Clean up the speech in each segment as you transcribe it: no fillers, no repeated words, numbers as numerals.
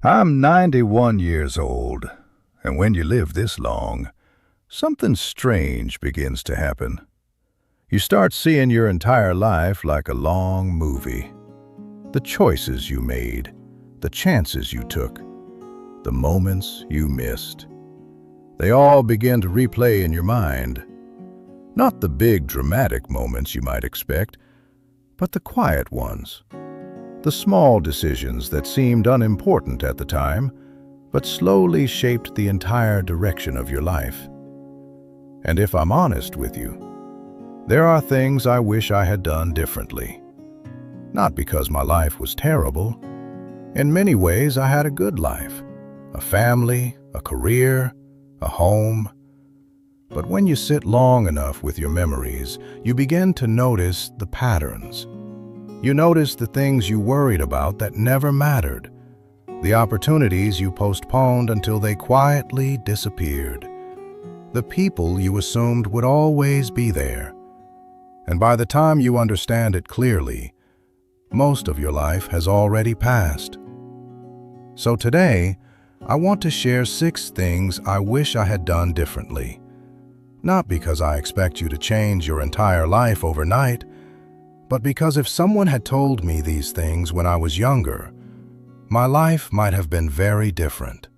I'm 91 years old, and when you live this long, something strange begins to happen. You start seeing your entire life like a long movie. The choices you made, the chances you took, the moments you missed. They all begin to replay in your mind. Not the big dramatic moments you might expect, but the quiet ones. The small decisions that seemed unimportant at the time, but slowly shaped the entire direction of your life. And if I'm honest with you, there are things I wish I had done differently. Not because my life was terrible. In many ways, I had a good life. A family, a career, a home. But when you sit long enough with your memories, you begin to notice the patterns. You notice the things you worried about that never mattered, the opportunities you postponed until they quietly disappeared, the people you assumed would always be there. And by the time you understand it clearly, most of your life has already passed. So today, I want to share 6 things I wish I had done differently. Not because I expect you to change your entire life overnight, but because if someone had told me these things when I was younger, my life might have been very different.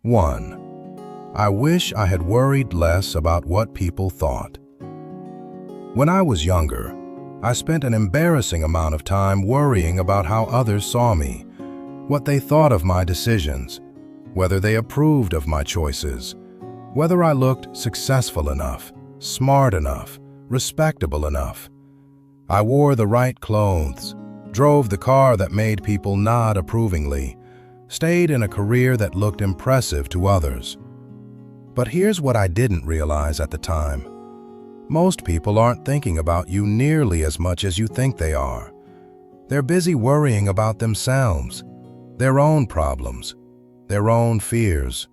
1. I wish I had worried less about what people thought. When I was younger, I spent an embarrassing amount of time worrying about how others saw me, what they thought of my decisions, whether they approved of my choices, whether I looked successful enough, smart enough, respectable enough. I wore the right clothes, drove the car that made people nod approvingly, stayed in a career that looked impressive to others. But here's what I didn't realize at the time. Most people aren't thinking about you nearly as much as you think they are. They're busy worrying about themselves, their own problems, their own fears.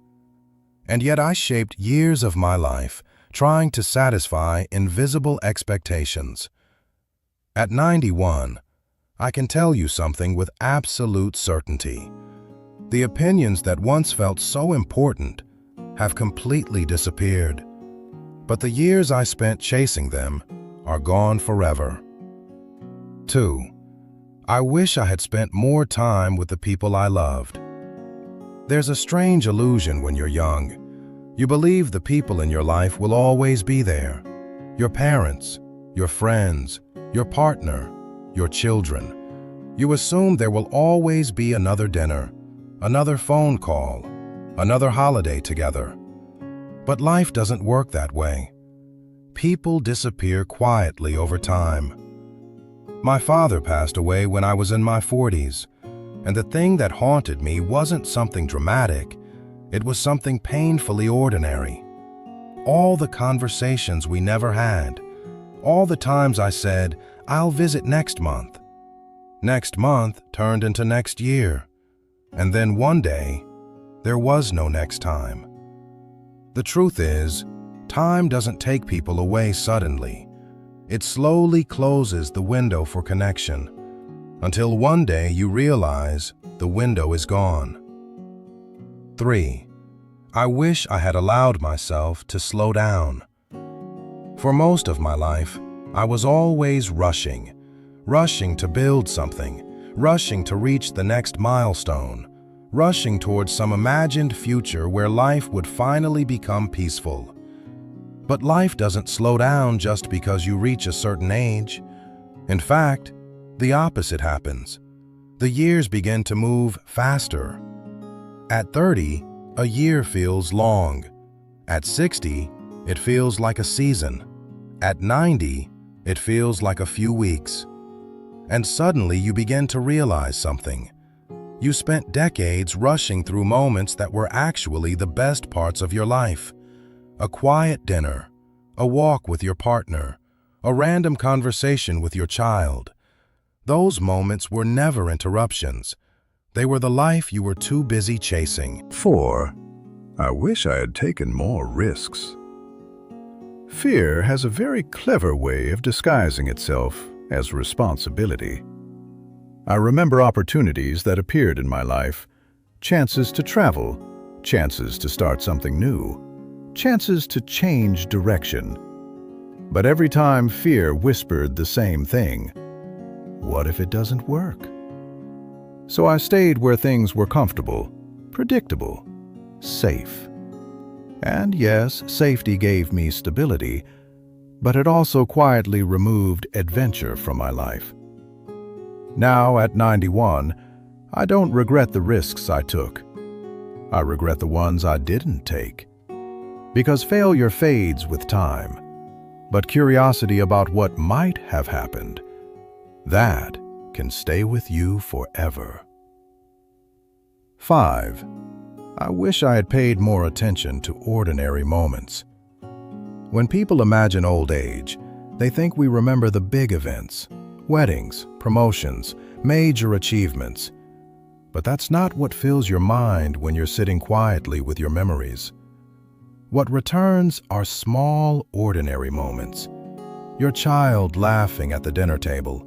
And yet I shaped years of my life trying to satisfy invisible expectations. At 91, I can tell you something with absolute certainty. The opinions that once felt so important have completely disappeared. But the years I spent chasing them are gone forever. 2. I wish I had spent more time with the people I loved. There's a strange illusion when you're young. You believe the people in your life will always be there. Your parents, your friends, your partner, your children. You assume there will always be another dinner, another phone call, another holiday together. But life doesn't work that way. People disappear quietly over time. My father passed away when I was in my 40s, and the thing that haunted me wasn't something dramatic, it was something painfully ordinary. All the conversations we never had, all the times I said, "I'll visit next month." Next month turned into next year, and then one day, there was no next time. The truth is, time doesn't take people away suddenly. It slowly closes the window for connection, until one day you realize the window is gone. 3. I wish I had allowed myself to slow down. For most of my life, I was always rushing to build something, rushing to reach the next milestone, rushing towards some imagined future where life would finally become peaceful. But life doesn't slow down just because you reach a certain age. In fact, the opposite happens. The years begin to move faster. At 30, a year feels long. At 60, it feels like a season. At 90, it feels like a few weeks. And suddenly you begin to realize something. You spent decades rushing through moments that were actually the best parts of your life. A quiet dinner, a walk with your partner, a random conversation with your child. Those moments were never interruptions. They were the life you were too busy chasing. 4. I wish I had taken more risks. Fear has a very clever way of disguising itself as responsibility. I remember opportunities that appeared in my life, chances to travel, chances to start something new, chances to change direction. But every time fear whispered the same thing: what if it doesn't work? So I stayed where things were comfortable, predictable, safe. And yes, safety gave me stability, but it also quietly removed adventure from my life. Now, at 91, I don't regret the risks I took. I regret the ones I didn't take. Because failure fades with time, but curiosity about what might have happened, that can stay with you forever. 5. I wish I had paid more attention to ordinary moments. When people imagine old age, they think we remember the big events, weddings, promotions, major achievements. But that's not what fills your mind when you're sitting quietly with your memories. What returns are small, ordinary moments. Your child laughing at the dinner table,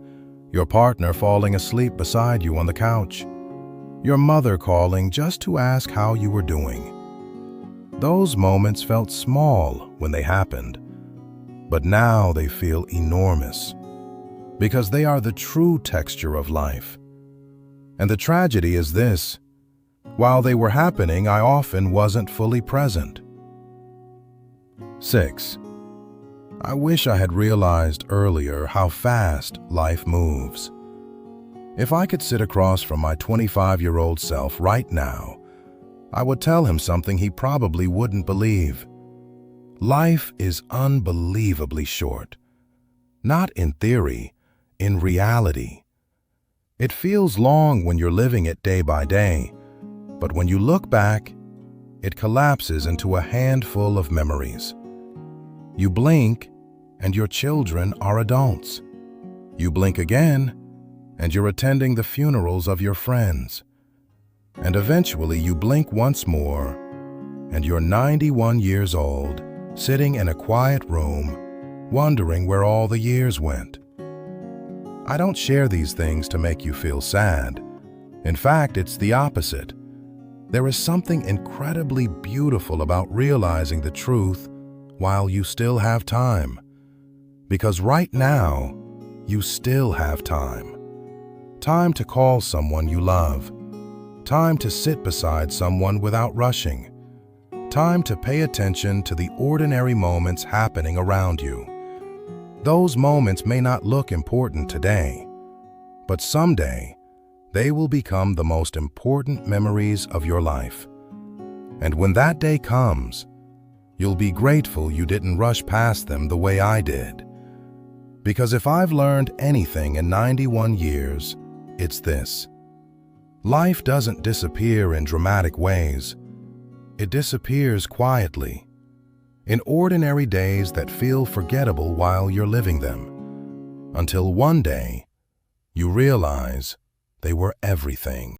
your partner falling asleep beside you on the couch, your mother calling just to ask how you were doing. Those moments felt small when they happened, but now they feel enormous, because they are the true texture of life. And the tragedy is this: while they were happening, I often wasn't fully present. 6. I wish I had realized earlier how fast life moves. If I could sit across from my 25-year-old self right now, I would tell him something he probably wouldn't believe. Life is unbelievably short. Not in theory, in reality. It feels long when you're living it day by day, but when you look back, it collapses into a handful of memories. You blink, and your children are adults. You blink again, and you're attending the funerals of your friends. And eventually you blink once more, and you're 91 years old, sitting in a quiet room, wondering where all the years went. I don't share these things to make you feel sad. In fact, it's the opposite. There is something incredibly beautiful about realizing the truth while you still have time. Because right now, you still have time. Time to call someone you love. Time to sit beside someone without rushing. Time to pay attention to the ordinary moments happening around you. Those moments may not look important today, but someday they will become the most important memories of your life. And when that day comes, you'll be grateful you didn't rush past them the way I did. Because if I've learned anything in 91 years, it's this: life doesn't disappear in dramatic ways. It disappears quietly, in ordinary days that feel forgettable while you're living them, until one day you realize they were everything.